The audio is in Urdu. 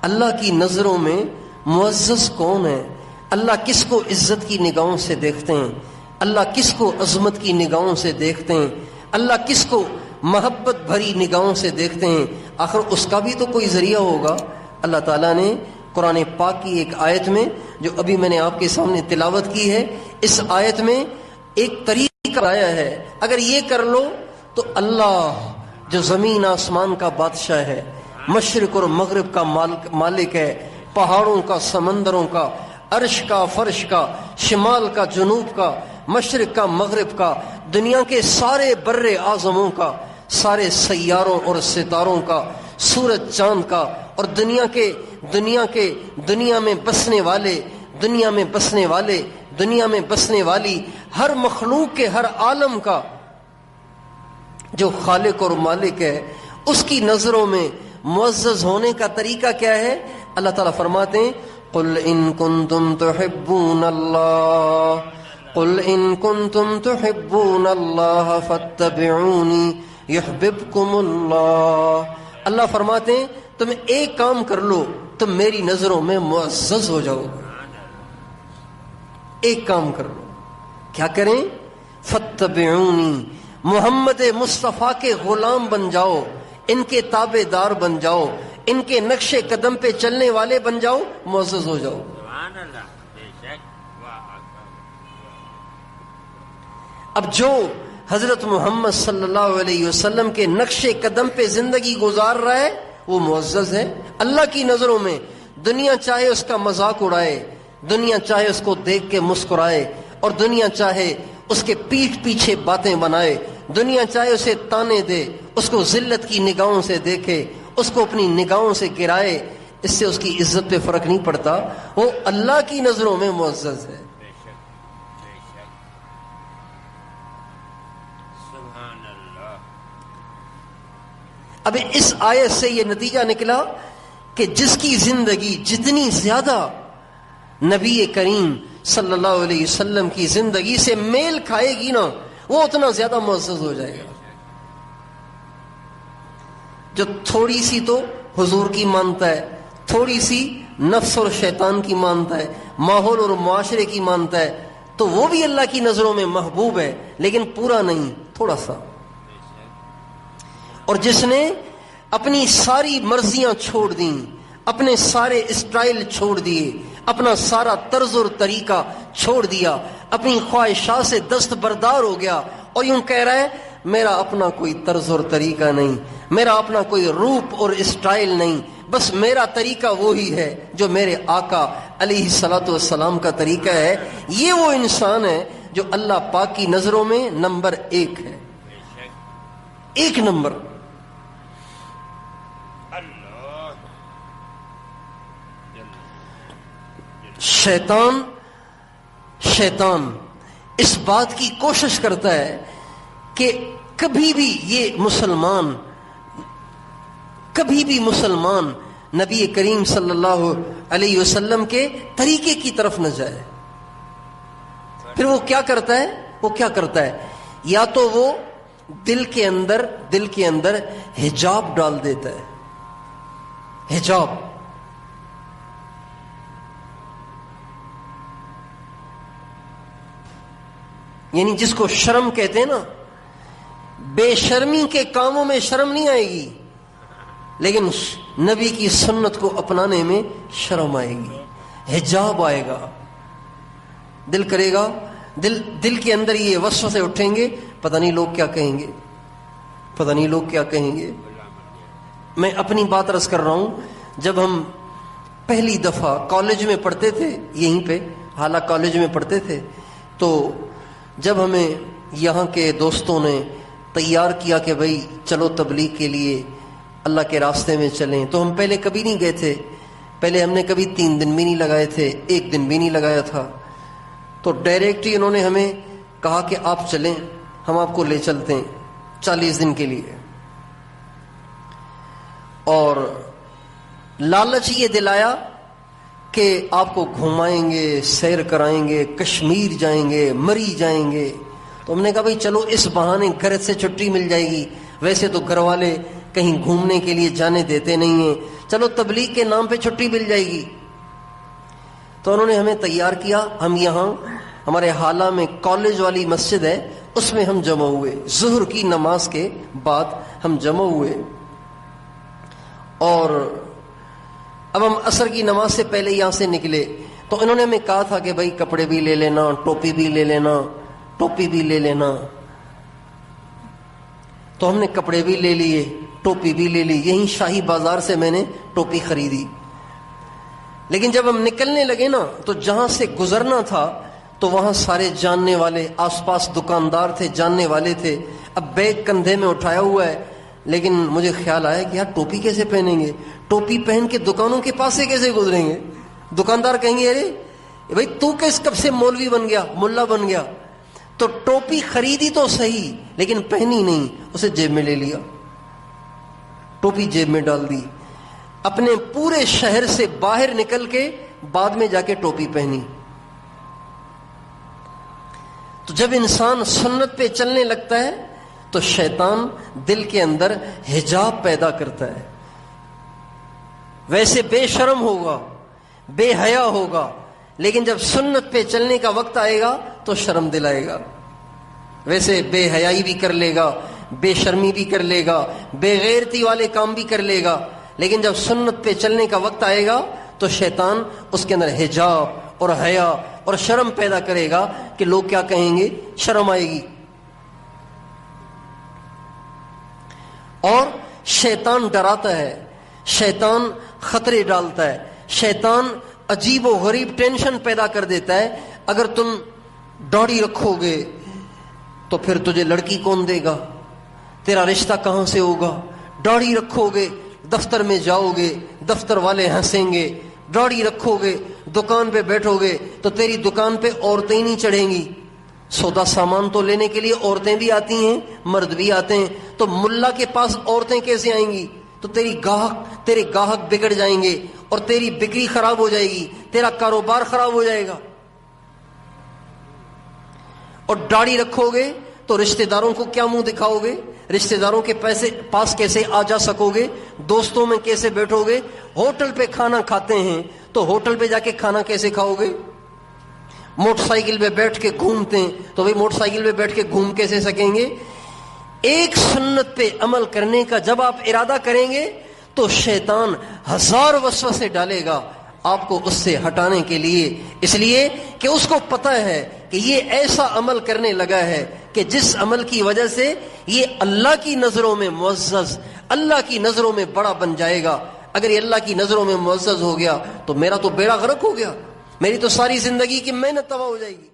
اللہ کی نظروں میں معزز کون ہے؟ اللہ کس کو عزت کی نگاہوں سے دیکھتے ہیں؟ اللہ کس کو عظمت کی نگاہوں سے دیکھتے ہیں؟ اللہ کس کو محبت بھری نگاہوں سے دیکھتے ہیں؟ آخر اس کا بھی تو کوئی ذریعہ ہوگا۔ اللہ تعالیٰ نے قرآن پاک کی ایک آیت میں جو ابھی میں نے آپ کے سامنے تلاوت کی ہے، اس آیت میں ایک طریقہ آیا ہے، اگر یہ کر لو تو اللہ جو زمین آسمان کا بادشاہ ہے، مشرق اور مغرب کا مالک ہے، پہاڑوں کا، سمندروں کا، عرش کا، فرش کا، شمال کا، جنوب کا، مشرق کا، مغرب کا، دنیا کے سارے بر اعظموں کا، سارے سیاروں اور ستاروں کا، سورج چاند کا، اور دنیا میں بسنے والی ہر مخلوق کے، ہر عالم کا جو خالق اور مالک ہے، اس کی نظروں میں معزز ہونے کا طریقہ کیا ہے؟ اللہ تعالیٰ فرماتے ہیں قل ان کنتم تحبون اللہ فاتبعونی یحببکم اللہ۔ اللہ فرماتے ہیں تم ایک کام کر لو، تم میری نظروں میں معزز ہو جاؤ گے۔ ایک کام کر لو، کیا کریں؟ فاتبعونی، محمد مصطفیٰ کے غلام بن جاؤ، ان کے تابع دار بن جاؤ، ان کے نقش قدم پہ چلنے والے بن جاؤ، معزز ہو جاؤ۔ اب جو حضرت محمد صلی اللہ علیہ وسلم کے نقش قدم پہ زندگی گزار رہا ہے وہ معزز ہے اللہ کی نظروں میں۔ دنیا چاہے اس کا مذاق اڑائے، دنیا چاہے اس کو دیکھ کے مسکرائے، اور دنیا چاہے اس کے پیٹھ پیچھے باتیں بنائے، دنیا چاہے اسے تانے دے، اس کو ذلت کی نگاہوں سے دیکھے، اس کو اپنی نگاہوں سے گرائے، اس سے اس کی عزت پہ فرق نہیں پڑتا، وہ اللہ کی نظروں میں معزز ہے۔ اب اس آیت سے یہ نتیجہ نکلا کہ جس کی زندگی جتنی زیادہ نبی کریم صلی اللہ علیہ وسلم کی زندگی سے میل کھائے گی نا، وہ اتنا زیادہ معزز ہو جائے گا۔ جو تھوڑی سی تو حضور کی مانتا ہے، تھوڑی سی نفس اور شیطان کی مانتا ہے، ماحول اور معاشرے کی مانتا ہے، تو وہ بھی اللہ کی نظروں میں محبوب ہے، لیکن پورا نہیں، تھوڑا سا۔ اور جس نے اپنی ساری مرضیاں چھوڑ دیں، اپنے سارے اسٹائل چھوڑ دیے، اپنا سارا طرز اور طریقہ چھوڑ دیا، اپنی خواہشات سے دستبردار ہو گیا، اور یوں کہہ رہا ہے میرا اپنا کوئی طرز اور طریقہ نہیں، میرا اپنا کوئی روپ اور اسٹائل نہیں، بس میرا طریقہ وہی ہے جو میرے آقا علیہ الصلوۃ والسلام کا طریقہ ہے، یہ وہ انسان ہے جو اللہ پاک کی نظروں میں نمبر 1 ہے، 1 نمبر۔ شیطان اس بات کی کوشش کرتا ہے کہ کبھی بھی مسلمان نبی کریم صلی اللہ علیہ وسلم کے طریقے کی طرف نہ جائے۔ پھر وہ کیا کرتا ہے؟ یا تو وہ دل کے اندر حجاب ڈال دیتا ہے، حجاب، یعنی جس کو شرم کہتے ہیں نا، بے شرمی کے کاموں میں شرم نہیں آئے گی، لیکن نبی کی سنت کو اپنانے میں شرم آئے گی، حجاب آئے گا۔ دل کرے گا، دل کے اندر یہ وسوسے اٹھیں گے، پتہ نہیں لوگ کیا کہیں گے، میں اپنی بات عرض کر رہا ہوں، جب ہم پہلی دفعہ کالج میں پڑھتے تھے، یہیں پہ حالہ کالج میں پڑھتے تھے، تو جب ہمیں یہاں کے دوستوں نے تیار کیا کہ بھائی چلو تبلیغ کے لیے اللہ کے راستے میں چلیں، تو ہم پہلے کبھی نہیں گئے تھے، پہلے ہم نے کبھی 3 دن بھی نہیں لگائے تھے، 1 دن بھی نہیں لگایا تھا، تو ڈائریکٹ ہی انہوں نے ہمیں کہا کہ آپ چلیں، ہم آپ کو لے چلتے ہیں 40 دن کے لیے، اور لالچ یہ دلایا کہ آپ کو گھمائیں گے، سیر کرائیں گے، کشمیر جائیں گے، مری جائیں گے، تو ہم نے کہا بھائی چلو اس بہانے گھر سے چھٹی مل جائے گی، ویسے تو گھر والے کہیں گھومنے کے لیے جانے دیتے نہیں ہیں، چلو تبلیغ کے نام پہ چھٹی مل جائے گی۔ تو انہوں نے ہمیں تیار کیا، ہم یہاں ہمارے حالہ میں کالج والی مسجد ہے، اس میں ہم جمع ہوئے، ظہر کی نماز کے بعد ہم جمع ہوئے، اور اب ہم عصر کی نماز سے پہلے یہاں سے نکلے۔ تو انہوں نے ہمیں کہا تھا کہ بھائی کپڑے بھی لے لینا، ٹوپی بھی لے لینا، ٹوپی بھی لے لینا۔ تو ہم نے کپڑے بھی لے لیے، ٹوپی بھی لے لی، یہیں شاہی بازار سے میں نے ٹوپی خریدی۔ لیکن جب ہم نکلنے لگے نا تو جہاں سے گزرنا تھا تو وہاں سارے جاننے والے، آس پاس دکاندار تھے، جاننے والے تھے۔ اب بیگ کندھے میں اٹھایا ہوا ہے، لیکن مجھے خیال آیا کہ یار ٹوپی کیسے پہنیں گے، ٹوپی پہن کے دکانوں کے پاس سے کیسے گزریں گے؟ دکاندار کہیں گے ارے بھائی تو کب سے مولوی بن گیا، ملا بن گیا؟ تو ٹوپی خریدی تو صحیح لیکن پہنی نہیں، اسے جیب میں لے لیا، ٹوپی جیب میں ڈال دی، اپنے پورے شہر سے باہر نکل کے بعد میں جا کے ٹوپی پہنی۔ تو جب انسان سنت پہ چلنے لگتا ہے تو شیطان دل کے اندر حجاب پیدا کرتا ہے، ویسے بے شرم ہوگا، بے حیا ہوگا، لیکن جب سنت پہ چلنے کا وقت آئے گا تو شرم دلائے گا۔ ویسے بے حیائی بھی کر لے گا، بے شرمی بھی کر لے گا، بے غیرتی والے کام بھی کر لے گا، لیکن جب سنت پہ چلنے کا وقت آئے گا تو شیطان اس کے اندر حجاب اور حیا اور شرم پیدا کرے گا کہ لوگ کیا کہیں گے، شرم آئے گی۔ اور شیطان ڈراتا ہے، شیطان خطرے ڈالتا ہے، شیطان عجیب و غریب ٹینشن پیدا کر دیتا ہے۔ اگر تم داڑھی رکھو گے تو پھر تجھے لڑکی کون دے گا، تیرا رشتہ کہاں سے ہوگا؟ داڑھی رکھو گے دفتر میں جاؤ گے، دفتر والے ہنسیں گے، داڑھی رکھو گے دکان پہ بیٹھو گے تو تیری دکان پہ عورتیں ہی نہیں چڑھیں گی، سودا سامان تو لینے کے لیے عورتیں بھی آتی ہیں، مرد بھی آتے ہیں، تو ملا کے پاس عورتیں کیسے آئیں گی؟ تو تیرے گاہک بگڑ جائیں گے اور تیری بکری خراب ہو جائے گی، تیرا کاروبار خراب ہو جائے گا۔ اور داڑھی رکھو گے تو رشتہ داروں کو کیا منہ دکھاؤ گے؟ رشتہ داروں کے پاس کیسے آ جا سکو گے؟ دوستوں میں کیسے بیٹھو گے؟ ہوٹل پہ کھانا کھاتے ہیں تو ہوٹل پہ جا کے کھانا کیسے کھاؤ گے؟ موٹر سائیکل پہ بیٹھ کے گھومتے ہیں تو بھئی موٹر سائیکل پہ بیٹھ کے گھوم کیسے سکیں گے؟ ایک سنت پہ عمل کرنے کا جب آپ ارادہ کریں گے تو شیطان ہزار وسوسے ڈالے گا آپ کو اس سے ہٹانے کے لیے، اس لیے کہ اس کو پتہ ہے کہ یہ ایسا عمل کرنے لگا ہے کہ جس عمل کی وجہ سے یہ اللہ کی نظروں میں معزز، اللہ کی نظروں میں بڑا بن جائے گا۔ اگر یہ اللہ کی نظروں میں معزز ہو گیا تو میرا تو بیڑا غرق ہو گیا، میری تو ساری زندگی کی محنت تباہ ہو جائے گی۔